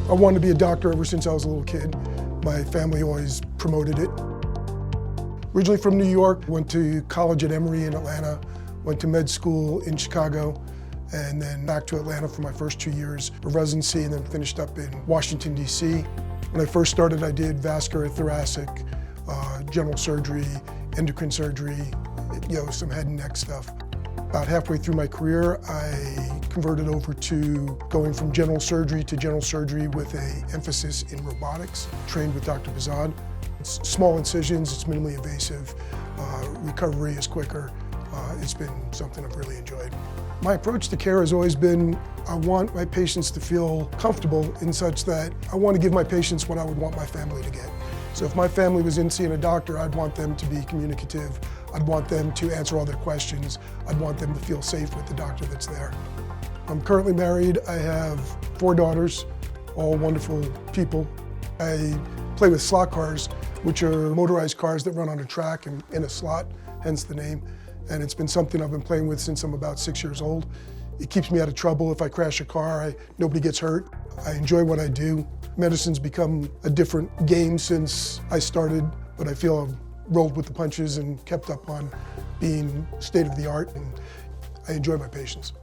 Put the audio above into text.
I wanted to be a doctor ever since I was a little kid. My family always promoted it. Originally from New York, went to college at Emory in Atlanta, went to med school in Chicago, and then back to Atlanta for my first 2 years of residency, and then finished up in Washington, D.C. When I first started, I did vascular, thoracic, general surgery, endocrine surgery, some head and neck stuff. About halfway through my career, I converted over to going from general surgery to general surgery with an emphasis in robotics, trained with Dr. Bazad. It's small incisions, it's minimally invasive, recovery is quicker. It's been something I've really enjoyed. My approach to care has always been, I want my patients to feel comfortable in such that I want to give my patients what I would want my family to get. So if my family was in seeing a doctor, I'd want them to be communicative. I'd want them to answer all their questions. I'd want them to feel safe with the doctor that's there. I'm currently married. I have 4 daughters, all wonderful people. I play with slot cars, which are motorized cars that run on a track and in a slot, hence the name. And it's been something I've been playing with since I'm about 6 years old. It keeps me out of trouble. If I crash a car, nobody gets hurt. I enjoy what I do. Medicine's become a different game since I started, but I feel I've rolled with the punches and kept up on being state of the art, and I enjoy my patients.